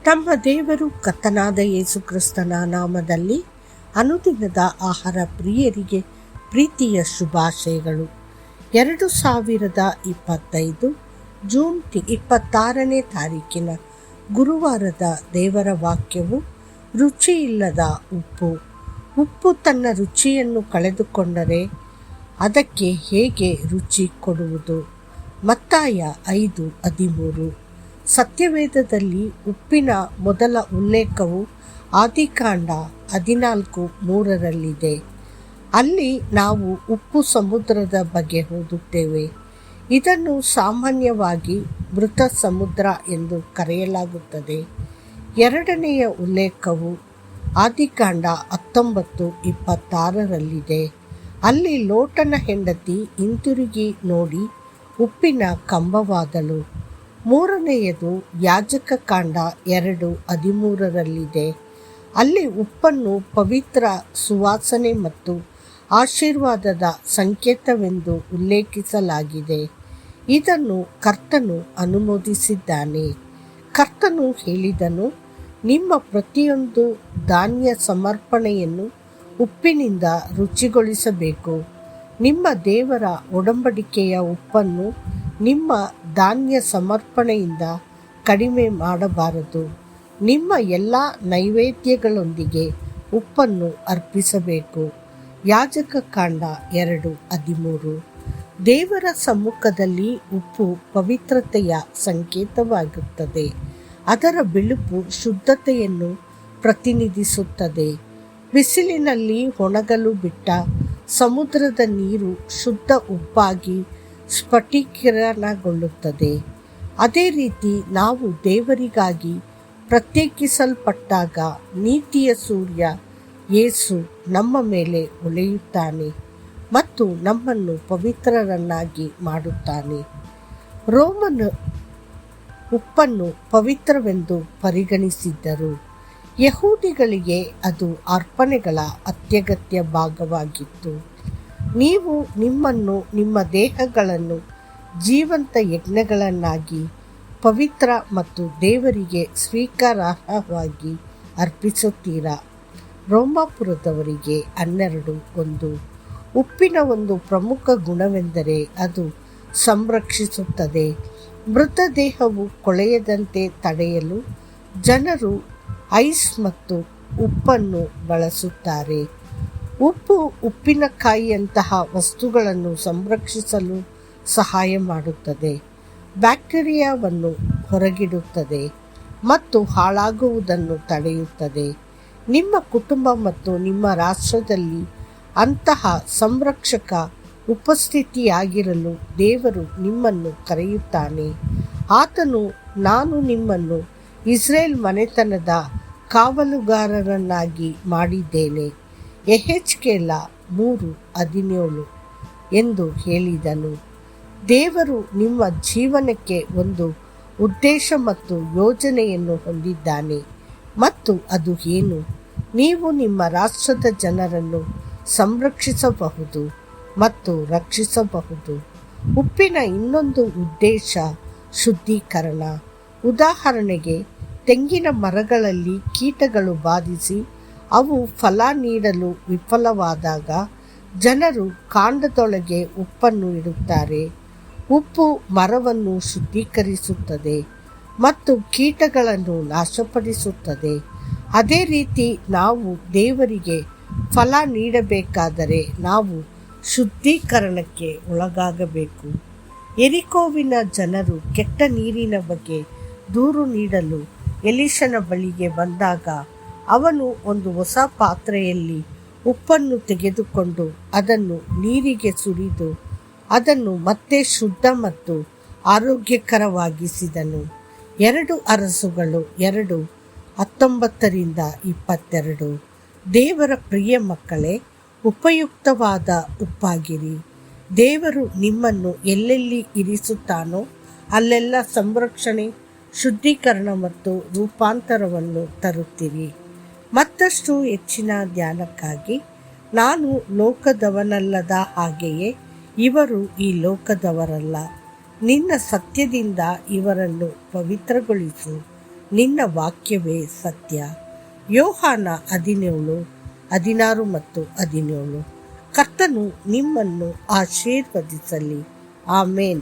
ತಮ್ಮ ದೇವರು ಕರ್ತನಾದ ಯೇಸು ಕ್ರಿಸ್ತನ ನಾಮದಲ್ಲಿ ಅನುದಿನದ ಆಹಾರ ಪ್ರಿಯರಿಗೆ ಪ್ರೀತಿಯ ಶುಭಾಶಯಗಳು. 2025 ಜೂನ್ 26ನೇ ತಾರೀಕಿನ ಗುರುವಾರದ ದೇವರ ವಾಕ್ಯವು ರುಚಿಯಿಲ್ಲದ ಉಪ್ಪು. ಉಪ್ಪು ತನ್ನ ರುಚಿಯನ್ನು ಕಳೆದುಕೊಂಡರೆ ಅದಕ್ಕೆ ಹೇಗೆ ರುಚಿ ಕೊಡುವುದು? ಮತ್ತಾಯ 5:13. ಸತ್ಯವೇದದಲ್ಲಿ ಉಪ್ಪಿನ ಮೊದಲ ಉಲ್ಲೇಖವು ಆದಿಕಾಂಡ 14:3 ಅಲ್ಲಿ ನಾವು ಉಪ್ಪು ಸಮುದ್ರದ ಬಗ್ಗೆ ಓದುತ್ತೇವೆ. ಇದನ್ನು ಸಾಮಾನ್ಯವಾಗಿ ಮೃತ ಸಮುದ್ರ ಎಂದು ಕರೆಯಲಾಗುತ್ತದೆ. ಎರಡನೆಯ ಉಲ್ಲೇಖವು ಆದಿಕಾಂಡ 19:26 ಅಲ್ಲಿ ಲೋಟನ ಹೆಂಡತಿ ಹಿಂತಿರುಗಿ ನೋಡಿ ಉಪ್ಪಿನ ಕಂಬವಾದಳು. ಮೂರನೆಯದು ಯಾಜಕ ಕಾಂಡ 2:13 ಅಲ್ಲಿ ಉಪ್ಪನ್ನು ಪವಿತ್ರ, ಸುವಾಸನೆ ಮತ್ತು ಆಶೀರ್ವಾದದ ಸಂಕೇತವೆಂದು ಉಲ್ಲೇಖಿಸಲಾಗಿದೆ. ಇದನ್ನು ಕರ್ತನು ಅನುಮೋದಿಸಿದ್ದಾನೆ. ಕರ್ತನು ಹೇಳಿದನು, ನಿಮ್ಮ ಪ್ರತಿಯೊಂದು ಧಾನ್ಯ ಸಮರ್ಪಣೆಯನ್ನು ಉಪ್ಪಿನಿಂದ ರುಚಿಗೊಳಿಸಬೇಕು. ನಿಮ್ಮ ದೇವರ ಒಡಂಬಡಿಕೆಯ ಉಪ್ಪನ್ನು ನಿಮ್ಮ ಧಾನ್ಯ ಸಮರ್ಪಣೆಯಿಂದ ಕಡಿಮೆ ಮಾಡಬಾರದು. ನಿಮ್ಮ ಎಲ್ಲ ನೈವೇದ್ಯಗಳೊಂದಿಗೆ ಉಪ್ಪನ್ನು ಅರ್ಪಿಸಬೇಕು. ಯಾಜಕ ಕಾಂಡ 2:13. ದೇವರ ಸಮ್ಮುಖದಲ್ಲಿ ಉಪ್ಪು ಪವಿತ್ರತೆಯ ಸಂಕೇತವಾಗುತ್ತದೆ. ಅದರ ಬಿಳುಪು ಶುದ್ಧತೆಯನ್ನು ಪ್ರತಿನಿಧಿಸುತ್ತದೆ. ಬಿಸಿಲಿನಲ್ಲಿ ಒಣಗಲು ಬಿಟ್ಟ ಸಮುದ್ರದ ನೀರು ಶುದ್ಧ ಉಪ್ಪಾಗಿ ಸ್ಫಟಿಕೀಕರಣಗೊಳ್ಳುತ್ತದೆ. ಅದೇ ರೀತಿ ನಾವು ದೇವರಿಗಾಗಿ ಪ್ರತ್ಯೇಕಿಸಲ್ಪಟ್ಟಾಗ ನೀತಿಯ ಸೂರ್ಯ ಯೇಸು ನಮ್ಮ ಮೇಲೆ ಹೊಳೆಯುತ್ತಾನೆ ಮತ್ತು ನಮ್ಮನ್ನು ಪವಿತ್ರರನ್ನಾಗಿ ಮಾಡುತ್ತಾನೆ. ರೋಮನ್ ಉಪ್ಪನ್ನು ಪವಿತ್ರವೆಂದು ಪರಿಗಣಿಸಿದ್ದರು. ಯಹೂದಿಗಳಿಗೆ ಅದು ಅರ್ಪಣೆಗಳ ಅತ್ಯಗತ್ಯ ಭಾಗವಾಗಿತ್ತು. ನೀವು ನಿಮ್ಮನ್ನು, ನಿಮ್ಮ ದೇಹಗಳನ್ನು ಜೀವಂತ ಯಜ್ಞಗಳನ್ನಾಗಿ ಪವಿತ್ರ ಮತ್ತು ದೇವರಿಗೆ ಸ್ವೀಕಾರಾರ್ಹವಾಗಿ ಅರ್ಪಿಸುತ್ತೀರಾ. ರೋಮಾಪುರದವರಿಗೆ 12:1. ಉಪ್ಪಿನ ಒಂದು ಪ್ರಮುಖ ಗುಣವೆಂದರೆ ಅದು ಸಂರಕ್ಷಿಸುತ್ತದೆ. ಮೃತದೇಹವು ಕೊಳೆಯದಂತೆ ತಡೆಯಲು ಜನರು ಐಸ್ ಮತ್ತು ಉಪ್ಪನ್ನು ಬಳಸುತ್ತಾರೆ. ಉಪ್ಪು ಉಪ್ಪಿನಕಾಯಿಯಂತಹ ವಸ್ತುಗಳನ್ನು ಸಂರಕ್ಷಿಸಲು ಸಹಾಯ ಮಾಡುತ್ತದೆ, ಬ್ಯಾಕ್ಟೀರಿಯಾವನ್ನು ಹೊರಗಿಡುತ್ತದೆ ಮತ್ತು ಹಾಳಾಗುವುದನ್ನು ತಡೆಯುತ್ತದೆ. ನಿಮ್ಮ ಕುಟುಂಬ ಮತ್ತು ನಿಮ್ಮ ರಾಷ್ಟ್ರದಲ್ಲಿ ಅಂತಹ ಸಂರಕ್ಷಕ ಉಪಸ್ಥಿತಿಯಾಗಿರಲು ದೇವರು ನಿಮ್ಮನ್ನು ಕರೆಯುತ್ತಾನೆ. ಆತನು, ನಾನು ನಿಮ್ಮನ್ನು ಇಸ್ರೇಲ್ ಮನೆತನದ ಕಾವಲುಗಾರರನ್ನಾಗಿ ಮಾಡಿದ್ದೇನೆ, ಯೆಹೆಜ್ಕೇಲ 3:17 ಎಂದು ಹೇಳಿದನು. ದೇವರು ನಿಮ್ಮ ಜೀವನಕ್ಕೆ ಒಂದು ಉದ್ದೇಶ ಮತ್ತು ಯೋಜನೆಯನ್ನು ಹೊಂದಿದ್ದಾನೆ. ಮತ್ತು ಅದು ಏನು? ನೀವು ನಿಮ್ಮ ರಾಷ್ಟ್ರದ ಜನರನ್ನು ಸಂರಕ್ಷಿಸಬಹುದು ಮತ್ತು ರಕ್ಷಿಸಬಹುದು. ಉಪ್ಪಿನ ಇನ್ನೊಂದು ಉದ್ದೇಶ ಶುದ್ಧೀಕರಣ. ಉದಾಹರಣೆಗೆ, ತೆಂಗಿನ ಮರಗಳಲ್ಲಿ ಕೀಟಗಳು ಬಾಧಿಸಿ ಅವು ಫಲ ನೀಡಲು ವಿಫಲವಾದಾಗ ಜನರು ಕಾಂಡದೊಳಗೆ ಉಪ್ಪನ್ನು ಇಡುತ್ತಾರೆ. ಉಪ್ಪು ಮರವನ್ನು ಶುದ್ಧೀಕರಿಸುತ್ತದೆ ಮತ್ತು ಕೀಟಗಳನ್ನು ನಾಶಪಡಿಸುತ್ತದೆ. ಅದೇ ರೀತಿ ನಾವು ದೇವರಿಗೆ ಫಲ ನೀಡಬೇಕಾದರೆ ನಾವು ಶುದ್ಧೀಕರಣಕ್ಕೆ ಒಳಗಾಗಬೇಕು. ಯೆರಿಕೋವಿನ ಜನರು ಕೆಟ್ಟ ನೀರಿನ ಬಗ್ಗೆ ದೂರು ನೀಡಲು ಎಲೀಷನ ಬಳಿಗೆ ಬಂದಾಗ ಅವನು ಒಂದು ಹೊಸ ಪಾತ್ರೆಯಲ್ಲಿ ಉಪ್ಪನ್ನು ತೆಗೆದುಕೊಂಡು ಅದನ್ನು ನೀರಿಗೆ ಸುರಿದು ಅದನ್ನು ಮತ್ತೆ ಶುದ್ಧ ಮತ್ತು ಆರೋಗ್ಯಕರವಾಗಿಸಿದನು. 2 ಅರಸುಗಳು 2:19-22. ದೇವರ ಪ್ರಿಯ ಮಕ್ಕಳೇ, ಉಪಯುಕ್ತವಾದ ಉಪ್ಪಾಗಿರಿ. ದೇವರು ನಿಮ್ಮನ್ನು ಎಲ್ಲೆಲ್ಲಿ ಇರಿಸುತ್ತಾನೋ ಅಲ್ಲೆಲ್ಲ ಸಂರಕ್ಷಣೆ, ಶುದ್ಧೀಕರಣ ಮತ್ತು ರೂಪಾಂತರವನ್ನು ತರುತ್ತೀರಿ. ಮತ್ತಷ್ಟು ಹೆಚ್ಚಿನ ಧ್ಯಾನಕ್ಕಾಗಿ ನಾನು ಲೋಕದವನಲ್ಲದ ಹಾಗೆಯೇ ಇವರು ಈ ಲೋಕದವರಲ್ಲ. ನಿನ್ನ ಸತ್ಯದಿಂದ ಇವರನ್ನು ಪವಿತ್ರಗೊಳಿಸು. ನಿನ್ನ ವಾಕ್ಯವೇ ಸತ್ಯ. ಯೋಹಾನ 17:16 ಮತ್ತು 17. ಕರ್ತನು ನಿಮ್ಮನ್ನು ಆಶೀರ್ವದಿಸಲಿ. ಆಮೇನ್.